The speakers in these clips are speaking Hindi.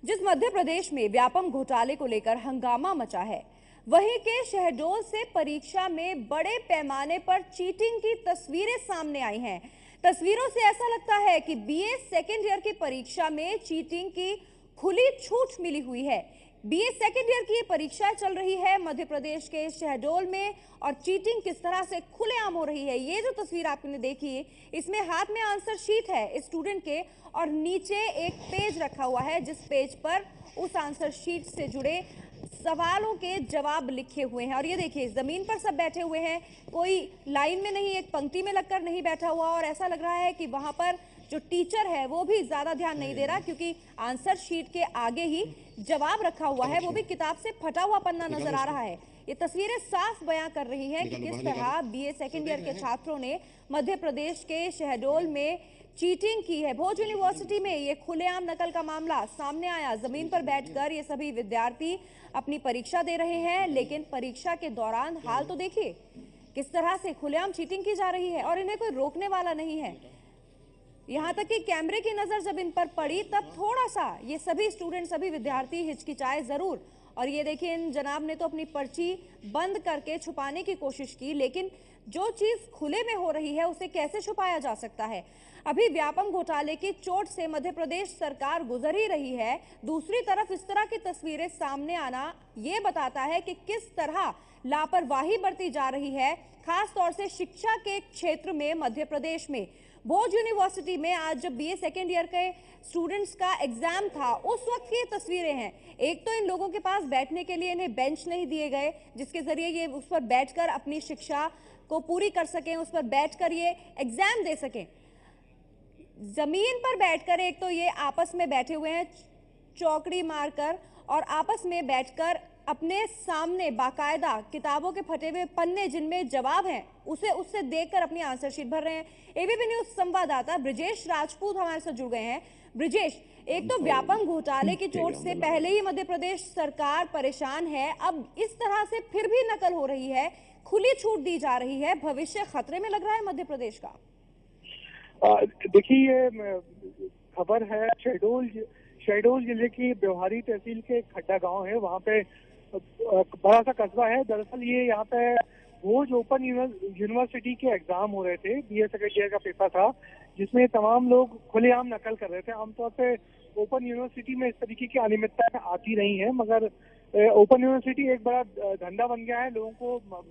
जिस मध्य प्रदेश में व्यापम घोटाले को लेकर हंगामा मचा है, वहीं के शहडोल से परीक्षा में बड़े पैमाने पर चीटिंग की तस्वीरें सामने आई हैं। तस्वीरों से ऐसा लगता है कि बीए सेकेंड ईयर की परीक्षा में चीटिंग की खुली छूट मिली हुई है। बीए सेकेंड ईयर की परीक्षा चल रही है मध्य प्रदेश के शहडोल में, और चीटिंग किस तरह से खुलेआम हो रही है। ये जो तस्वीर आपने देखी, इसमें हाथ में आंसर शीट है स्टूडेंट के, और नीचे एक पेज रखा हुआ है जिस पेज पर उस आंसर शीट से जुड़े सवालों के जवाब लिखे हुए हैं। और ये देखिए, जमीन पर सब बैठे हुए हैं, कोई लाइन में नहीं, एक पंक्ति में लगकर नहीं बैठा हुआ। और ऐसा लग रहा है कि वहां पर जो टीचर है वो भी ज्यादा ध्यान नहीं दे रहा, क्योंकि आंसर शीट के आगे ही जवाब रखा हुआ है, वो भी किताब से फटा हुआ पन्ना नजर आ रहा है। ये तस्वीरें साफ बयां कर रही हैं कि किस तरह बीए सेकेंड ईयर के छात्रों ने मध्य प्रदेश के शहडोल में चीटिंग की है। भोज यूनिवर्सिटी में ये खुलेआम नकल का मामला सामने आया। जमीन पर बैठकर ये सभी विद्यार्थी अपनी परीक्षा दे रहे हैं, लेकिन परीक्षा के दौरान हाल तो देखिए किस तरह से खुलेआम चीटिंग की जा रही है, और इन्हें कोई रोकने वाला नहीं है। यहाँ तक कि कैमरे की नजर जब इन पर पड़ी, तब थोड़ा सा ये सभी स्टूडेंट, सभी विद्यार्थी हिचकिचाए जरूर। और ये देखिए, इन जनाब ने तो अपनी पर्ची बंद करके छुपाने की कोशिश की, लेकिन जो चीज खुले में हो रही है उसे कैसे छुपाया जा सकता है। अभी व्यापम घोटाले की चोट से मध्य प्रदेश सरकार गुजर ही रही है, दूसरी तरफ इस तरह की तस्वीरें सामने आना ये बताता है कि किस तरह लापरवाही बरती जा रही है, खास तौर से शिक्षा के क्षेत्र में मध्य प्रदेश में। भोज यूनिवर्सिटी में आज जब बीए सेकेंड ईयर के स्टूडेंट्स का एग्जाम था, उस वक्त की तस्वीरें हैं। एक तो इन लोगों के पास बैठने के लिए इन्हें बेंच नहीं दिए गए, जिसके जरिए ये उस पर बैठकर अपनी शिक्षा को पूरी कर सकें, उस पर बैठकर ये एग्जाम दे सकें। जमीन पर बैठकर एक तो ये आपस में बैठे हुए हैं चौकड़ी मारकर, और आपस में बैठकर अपने सामने बाकायदा किताबों के फटे हुए पन्ने जिनमें जवाब हैं उससे देखकर अपनी आंसर शीट भर रहे हैं। एबीपी न्यूज संवाददाता ब्रिजेश राजपूत हमारे साथ जुड़ गए हैं। ब्रिजेश, एक तो व्यापम घोटाले की चोट से पहले ही मध्य प्रदेश सरकार परेशान है, अब इस तरह से फिर भी नकल हो रही है, खुली छूट दी जा रही है, भविष्य खतरे में लग रहा है मध्य प्रदेश का। देखिए, ये खबर है शहडोल जिले की ब्यौहारी तहसील के खड्डा गांव है। वहां पे बड़ा सा कस्बा है। दरअसल ये यहाँ पे भोज ओपन यूनिवर्सिटी के एग्जाम हो रहे थे। बीए सेकेंड ईयर का पेपर था, जिसमें तमाम लोग खुलेआम नकल कर रहे थे। आमतौर पे ओपन यूनिवर्सिटी में इस तरीके की अनियमितताएं आती रही हैं, मगर ओपन यूनिवर्सिटी एक बड़ा धंधा बन गया है लोगों को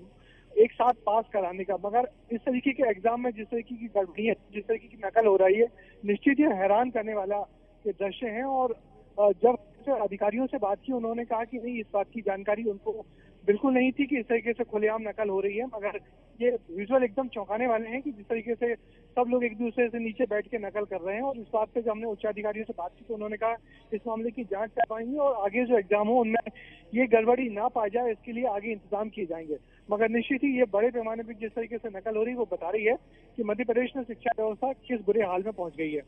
एक साथ पास कराने का। मगर इस तरीके के एग्जाम में जिस तरीके की गड़बड़ी है, जिस तरीके की नकल हो रही है, निश्चित ही हैरान करने वाला ये दृश्य है। और जब अधिकारियों से बात की, उन्होंने कहा कि नहीं, इस बात की जानकारी उनको बिल्कुल नहीं थी कि इस तरीके से खुलेआम नकल हो रही है। मगर ये विजुअल एकदम चौंकाने वाले हैं कि जिस तरीके से सब लोग एक दूसरे से नीचे बैठ के नकल कर रहे हैं। और इस बात पे जब हमने उच्च अधिकारियों से बात की तो उन्होंने कहा इस मामले की जांच करवाएंगे और आगे जो एग्जाम हो उनमें ये गड़बड़ी ना पाई जाए, इसके लिए आगे इंतजाम किए जाएंगे। मगर निश्चित ही ये बड़े पैमाने पर जिस तरीके से नकल हो रही है वो बता रही है कि मध्य प्रदेश में शिक्षा व्यवस्था किस बुरे हाल में पहुंच गई है।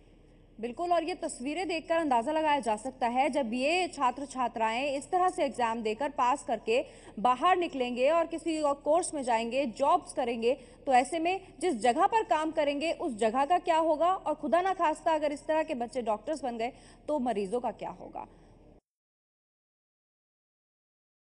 बिल्कुल, और ये तस्वीरें देखकर अंदाजा लगाया जा सकता है, जब ये छात्र छात्राएं इस तरह से एग्जाम देकर पास करके बाहर निकलेंगे और किसी और कोर्स में जाएंगे, जॉब्स करेंगे, तो ऐसे में जिस जगह पर काम करेंगे उस जगह का क्या होगा, और खुदा ना खास्ता अगर इस तरह के बच्चे डॉक्टर्स बन गए तो मरीजों का क्या होगा।